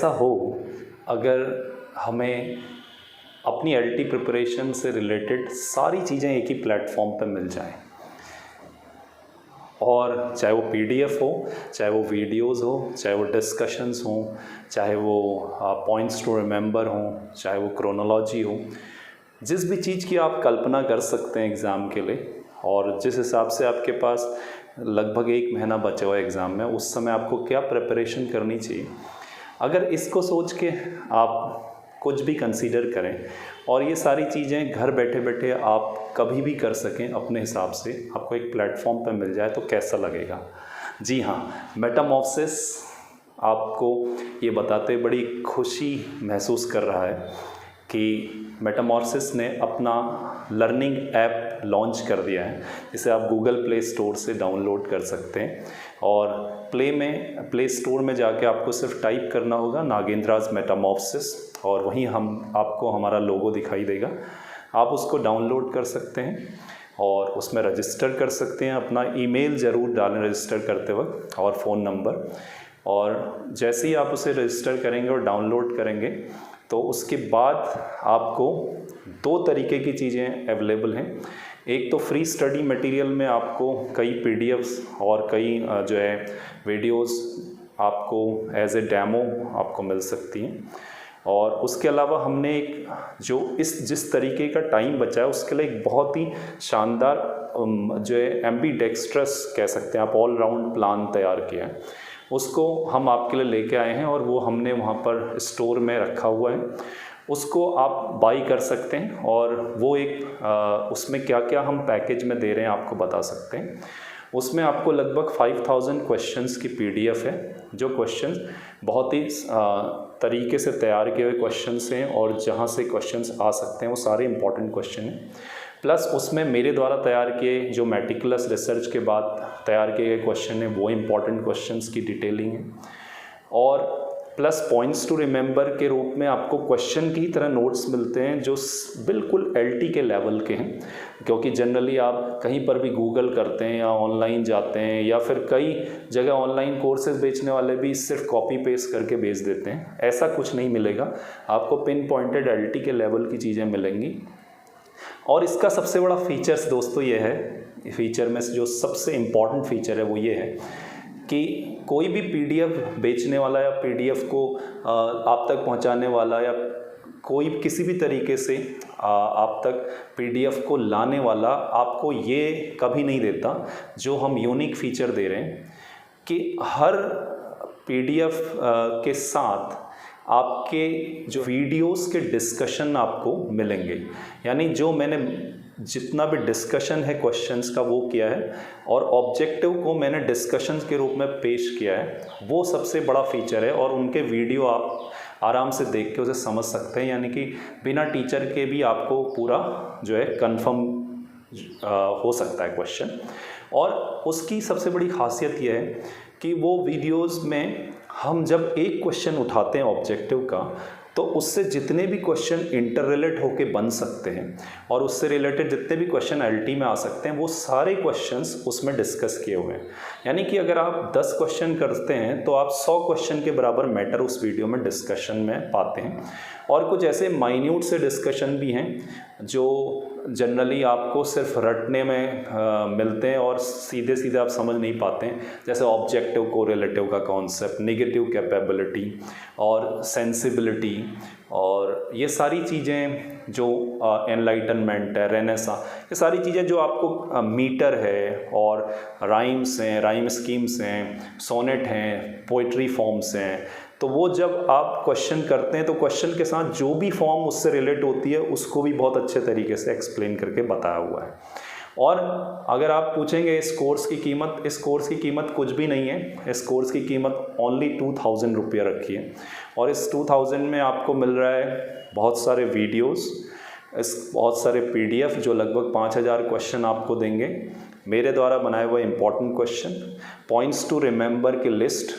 कैसा हो अगर हमें अपनी एलटी प्रिपरेशन से रिलेटेड सारी चीज़ें एक ही प्लेटफॉर्म पर मिल जाएं, और चाहे वो पीडीएफ हो, चाहे वो वीडियोस हो, चाहे वो डिस्कशंस हों, चाहे वो पॉइंट्स टू रिमेंबर हों, चाहे वो क्रोनोलॉजी हो, जिस भी चीज़ की आप कल्पना कर सकते हैं एग्ज़ाम के लिए, और जिस हिसाब से आपके पास लगभग 1 महीना बचा हुआ है एग्ज़ाम में, उस समय आपको क्या प्रिपरेशन करनी चाहिए, अगर इसको सोच के आप कुछ भी कंसीडर करें और ये सारी चीज़ें घर बैठे बैठे आप कभी भी कर सकें अपने हिसाब से, आपको एक प्लेटफॉर्म पर मिल जाए तो कैसा लगेगा। जी हाँ, मेटामॉर्फोसिस आपको ये बताते बड़ी खुशी महसूस कर रहा है कि मेटामॉर्फोसिस ने अपना लर्निंग ऐप लॉन्च कर दिया है, जिसे आप गूगल प्ले स्टोर से डाउनलोड कर सकते हैं। और प्ले स्टोर में जाके आपको सिर्फ टाइप करना होगा नागेंद्राज मेटामॉर्फोसिस, और वहीं आपको हमारा लोगो दिखाई देगा। आप उसको डाउनलोड कर सकते हैं और उसमें रजिस्टर कर सकते हैं। अपना ईमेल ज़रूर डालें रजिस्टर करते वक्त, और फ़ोन नंबर। और जैसे ही आप उसे रजिस्टर करेंगे और डाउनलोड करेंगे तो उसके बाद आपको 2 तरीके की चीज़ें अवेलेबल हैं। एक तो फ्री स्टडी मटेरियल में आपको कई पीडीएफ्स और कई जो है वीडियोस आपको एज ए डेमो आपको मिल सकती हैं, और उसके अलावा हमने एक जिस तरीके का टाइम बचा है उसके लिए एक बहुत ही शानदार जो है एम्बीडेक्स्ट्रस कह सकते हैं आप, ऑल राउंड प्लान तैयार किया है। उसको हम आपके लिए लेके आए हैं और वो हमने वहाँ पर स्टोर में रखा हुआ है। उसको आप बाई कर सकते हैं, और वो उसमें क्या क्या हम पैकेज में दे रहे हैं आपको बता सकते हैं। उसमें आपको लगभग 5000 क्वेश्चंस की पीडीएफ है, जो क्वेश्चंस बहुत ही तरीके से तैयार किए हुए क्वेश्चंस हैं, और जहाँ से क्वेश्चंस आ सकते हैं वो सारे इंपॉर्टेंट क्वेश्चन हैं। प्लस उसमें मेरे द्वारा तैयार किए जो मेटिकुलस रिसर्च के बाद तैयार किए गए क्वेश्चन हैं वो इंपॉर्टेंट क्वेश्चंस की डिटेलिंग है, और प्लस पॉइंट्स टू रिमेंबर के रूप में आपको क्वेश्चन की तरह नोट्स मिलते हैं जो बिल्कुल एलटी के लेवल के हैं। क्योंकि जनरली आप कहीं पर भी गूगल करते हैं या ऑनलाइन जाते हैं, या फिर कई जगह ऑनलाइन कोर्सेज बेचने वाले भी सिर्फ कॉपी पेस्ट करके बेच देते हैं, ऐसा कुछ नहीं मिलेगा। आपको पिन पॉइंटेड एलटी के लेवल की चीज़ें मिलेंगी। और इसका सबसे बड़ा फीचर्स दोस्तों ये है, फीचर में से जो सबसे इम्पॉर्टेंट फीचर है वो ये है कि कोई भी पीडीएफ बेचने वाला या पीडीएफ को आप तक पहुंचाने वाला, या कोई किसी भी तरीके से आप तक पीडीएफ को लाने वाला आपको ये कभी नहीं देता। जो हम यूनिक फीचर दे रहे हैं कि हर पीडीएफ के साथ आपके जो वीडियोस के डिस्कशन आपको मिलेंगे, यानी जो मैंने जितना भी डिस्कशन है क्वेश्चंस का वो किया है, और ऑब्जेक्टिव को मैंने डिस्कशंस के रूप में पेश किया है, वो सबसे बड़ा फीचर है। और उनके वीडियो आप आराम से देख के उसे समझ सकते हैं, यानी कि बिना टीचर के भी आपको पूरा जो है कंफर्म हो सकता है क्वेश्चन। और उसकी सबसे बड़ी खासियत यह है कि वो वीडियोस में हम जब एक क्वेश्चन उठाते हैं ऑब्जेक्टिव का, तो उससे जितने भी क्वेश्चन इंटर रिलेट होके बन सकते हैं, और उससे रिलेटेड जितने भी क्वेश्चन एलटी में आ सकते हैं, वो सारे क्वेश्चंस उसमें डिस्कस किए हुए हैं। यानी कि अगर आप 10 क्वेश्चन करते हैं तो आप 100 क्वेश्चन के बराबर मैटर उस वीडियो में डिस्कशन में पाते हैं। और कुछ ऐसे माइन्यूट से डिस्कशन भी हैं जो जनरली आपको सिर्फ रटने में मिलते हैं और सीधे सीधे आप समझ नहीं पाते हैं, जैसे ऑब्जेक्टिव कोरिलेटिव का कॉन्सेप्ट, नेगेटिव कैपेबिलिटी और सेंसिबिलिटी, और ये सारी चीज़ें जो एनलाइटनमेंट है, रेनेसा, ये सारी चीज़ें जो आपको मीटर है, और राइम्स हैं, राइम स्कीम्स हैं, सोनेट हैं, पोइट्री फॉर्म्स हैं, तो वो जब आप क्वेश्चन करते हैं तो क्वेश्चन के साथ जो भी फॉर्म उससे रिलेट होती है उसको भी बहुत अच्छे तरीके से एक्सप्लेन करके बताया हुआ है। और अगर आप पूछेंगे इस कोर्स की कीमत कुछ भी नहीं है। इस कोर्स की कीमत ओनली 2000 रुपये रखी है, और इस 2000 में आपको मिल रहा है बहुत सारे वीडियोस, बहुत सारे पीडीएफ जो लगभग 5000 क्वेश्चन आपको देंगे, मेरे द्वारा बनाए हुए important question, points to remember की लिस्ट,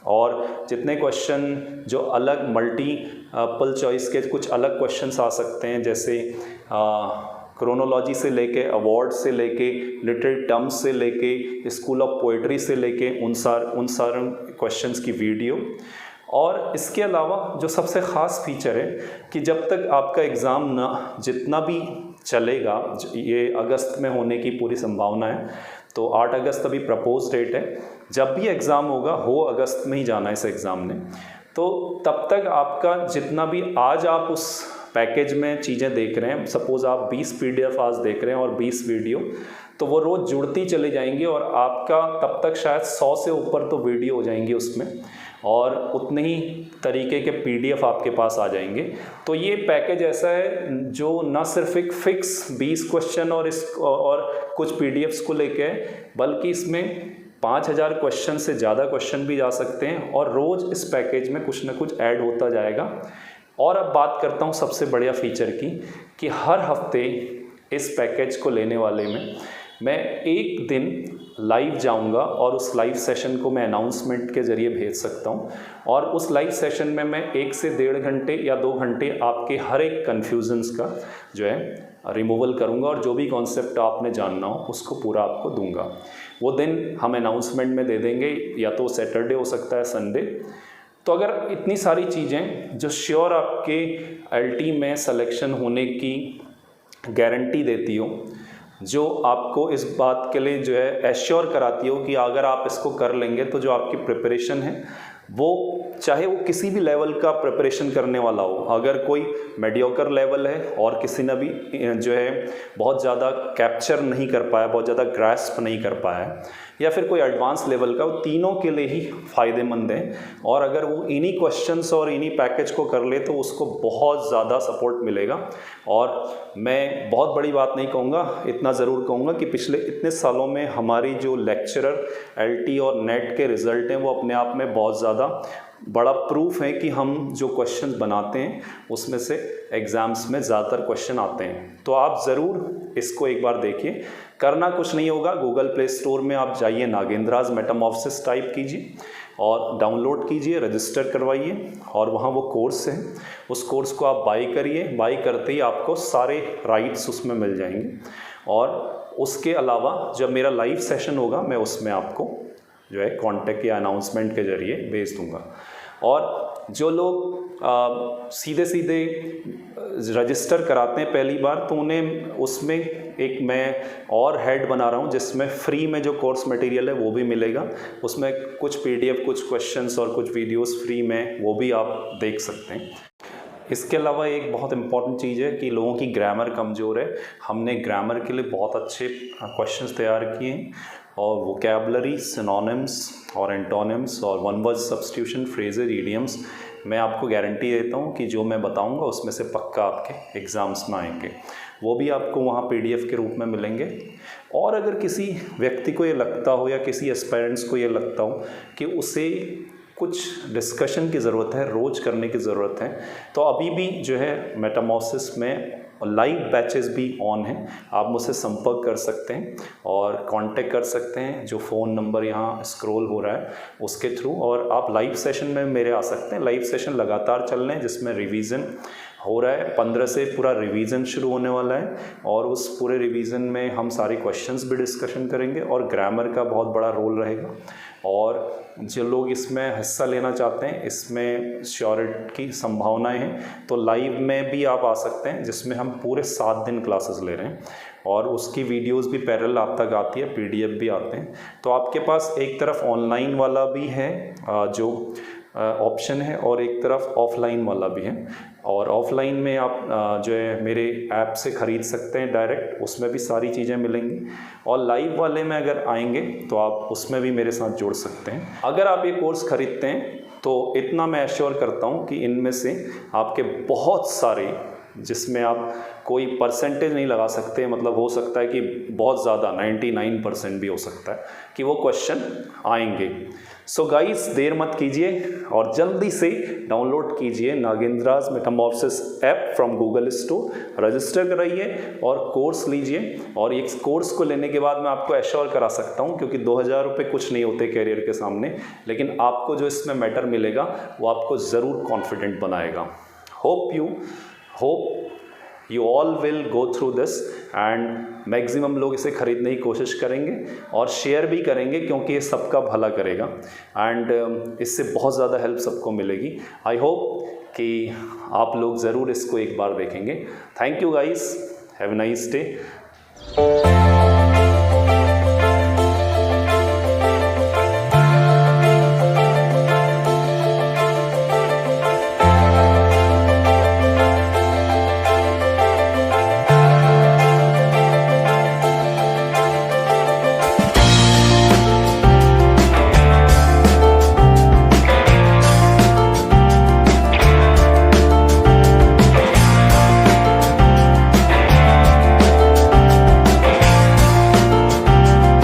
और जितने क्वेश्चन जो अलग मल्टीपल चॉइस के कुछ अलग क्वेश्चंस आ सकते हैं, जैसे क्रोनोलॉजी से लेके, अवार्ड से लेके, लिटरेरी टर्म्स से लेके, स्कूल ऑफ पोइट्री से लेके उन सारे क्वेश्चंस की वीडियो, और इसके अलावा जो सबसे ख़ास फीचर है कि जब तक आपका एग्ज़ाम ना जितना भी चलेगा, ये अगस्त में होने की पूरी संभावना है, तो 8 अगस्त अभी प्रपोज डेट है, जब भी एग्ज़ाम होगा हो अगस्त में ही जाना है इस एग्ज़ाम ने। तो तब तक आपका जितना भी आज आप उस पैकेज में चीज़ें देख रहे हैं, सपोज़ आप 20 PDF आज देख रहे हैं और 20 वीडियो, तो वो रोज़ जुड़ती चली जाएंगी और आपका तब तक शायद 100 से ऊपर तो वीडियो हो जाएंगी उसमें, और उतने ही तरीके के PDF आपके पास आ जाएंगे। तो ये पैकेज ऐसा है जो ना सिर्फ एक फिक्स 20 क्वेश्चन और कुछ PDFs को लेके है, बल्कि इसमें 5000 क्वेश्चन से ज़्यादा क्वेश्चन भी जा सकते हैं और रोज़ इस पैकेज में कुछ ना कुछ ऐड होता जाएगा। और अब बात करता हूँ सबसे बढ़िया फीचर की, कि हर हफ्ते इस पैकेज को लेने वाले में मैं एक दिन लाइव जाऊंगा और उस लाइव सेशन को मैं अनाउंसमेंट के ज़रिए भेज सकता हूं, और उस लाइव सेशन में मैं 1 से 1.5 घंटे या 2 घंटे आपके हर एक कन्फ्यूजन्स का जो है रिमूवल करूंगा, और जो भी कॉन्सेप्ट आपने जानना हो उसको पूरा आपको दूंगा। वो दिन हम अनाउंसमेंट में दे देंगे, या तो सैटरडे हो सकता है, संडे। तो अगर इतनी सारी चीज़ें जो श्योर आपके LT में सिलेक्शन होने की गारंटी देती हो, जो आपको इस बात के लिए जो है एश्योर कराती हो कि अगर आप इसको कर लेंगे तो जो आपकी प्रिपरेशन है वो, चाहे वो किसी भी लेवल का प्रिपरेशन करने वाला हो, अगर कोई मेडियोकर लेवल है और किसी ने भी जो है बहुत ज़्यादा कैप्चर नहीं कर पाया, बहुत ज़्यादा ग्रास्प नहीं कर पाया, या फिर कोई एडवांस लेवल का, वो तीनों के लिए ही फ़ायदेमंद है। और अगर वो इन्हीं क्वेश्चंस और इन्हीं पैकेज को कर ले तो उसको बहुत ज़्यादा सपोर्ट मिलेगा। और मैं बहुत बड़ी बात नहीं कहूँगा, इतना ज़रूर कहूँगा कि पिछले इतने सालों में हमारी जो लेक्चरर LT और नेट के रिज़ल्ट हैं वो अपने आप में बहुत ज़्यादा बड़ा प्रूफ है कि हम जो क्वेश्चंस बनाते हैं उसमें से एग्ज़ाम्स में ज़्यादातर क्वेश्चन आते हैं। तो आप ज़रूर इसको एक बार देखिए। करना कुछ नहीं होगा, गूगल प्ले स्टोर में आप जाइए, नागेंद्राज मेटामॉर्फोसिस टाइप कीजिए और डाउनलोड कीजिए, रजिस्टर करवाइए, और वहाँ वो कोर्स है, उस कोर्स को आप बाई करिए। बाई करते ही आपको सारे राइट्स उसमें मिल जाएंगे। और उसके अलावा जब मेरा लाइव सेशन होगा मैं उसमें आपको जो है कॉन्टेक्ट या अनाउंसमेंट के ज़रिए भेज दूंगा। और जो लोग सीधे सीधे रजिस्टर कराते हैं पहली बार, तो उन्हें उसमें एक मैं और हेड बना रहा हूँ जिसमें फ्री में जो कोर्स मटेरियल है वो भी मिलेगा। उसमें कुछ PDF, कुछ क्वेश्चंस और कुछ वीडियोस फ्री में, वो भी आप देख सकते हैं। इसके अलावा एक बहुत इम्पॉर्टेंट चीज़ है कि लोगों की ग्रामर कमज़ोर है। हमने ग्रामर के लिए बहुत अच्छे क्वेश्चंस तैयार किए हैं, और वोकैबुलरी, सिनोनिम्स और एंटोनिम्स और one word substitution, phrases, idioms, मैं आपको गारंटी देता हूँ कि जो मैं बताऊँगा उसमें से पक्का आपके एग्ज़ाम्स में आएंगे। वो भी आपको वहाँ PDF के रूप में मिलेंगे। और अगर किसी व्यक्ति को ये लगता हो या किसी एस्पायरेंट्स को ये लगता हो कि उसे कुछ डिस्कशन की ज़रूरत है, रोज़ करने की ज़रूरत है, तो अभी भी जो है मेटामॉर्फोसिस में लाइव बैचेस भी ऑन हैं। आप मुझसे संपर्क कर सकते हैं और कांटेक्ट कर सकते हैं, जो फ़ोन नंबर यहाँ स्क्रॉल हो रहा है उसके थ्रू, और आप लाइव सेशन में मेरे आ सकते हैं। लाइव सेशन लगातार चल रहे हैं जिसमें रिवीजन हो रहा है। 15 से पूरा रिवीजन शुरू होने वाला है, और उस पूरे रिवीजन में हम सारे क्वेश्चंस भी डिस्कशन करेंगे, और ग्रामर का बहुत बड़ा रोल रहेगा। और जो लोग इसमें हिस्सा लेना चाहते हैं, इसमें श्योरिटी की संभावनाएं हैं, तो लाइव में भी आप आ सकते हैं, जिसमें हम पूरे 7 दिन क्लासेस ले रहे हैं, और उसकी वीडियोस भी पैरेलल आप तक आती है, PDF भी आते हैं। तो आपके पास एक तरफ ऑनलाइन वाला भी है जो ऑप्शन है, और एक तरफ ऑफलाइन वाला भी है। और ऑफलाइन में आप जो है मेरे ऐप से ख़रीद सकते हैं डायरेक्ट, उसमें भी सारी चीज़ें मिलेंगी। और लाइव वाले में अगर आएंगे तो आप उसमें भी मेरे साथ जुड़ सकते हैं। अगर आप ये कोर्स ख़रीदते हैं तो इतना मैं एश्योर करता हूँ कि इनमें से आपके बहुत सारे, जिसमें आप कोई परसेंटेज नहीं लगा सकते, मतलब हो सकता है कि बहुत ज़्यादा 99% भी हो सकता है कि वो क्वेश्चन आएंगे। सो गाइस, देर मत कीजिए और जल्दी से डाउनलोड कीजिए Nagendra's metamorphosis app from Google store, register कराइए और कोर्स लीजिए। और एक कोर्स को लेने के बाद मैं आपको एश्योर करा सकता हूँ, क्योंकि 2000 रुपये कुछ नहीं होते कैरियर के सामने, लेकिन आपको जो इसमें मैटर मिलेगा वो आपको ज़रूर कॉन्फिडेंट बनाएगा। Hope you all will go through this and maximum लोग इसे खरीदने की कोशिश करेंगे और शेयर भी करेंगे, क्योंकि ये सबका भला करेगा एंड इससे बहुत ज़्यादा हेल्प सबको मिलेगी। आई होप कि आप लोग ज़रूर इसको एक बार देखेंगे। Thank you guys, have a nice day.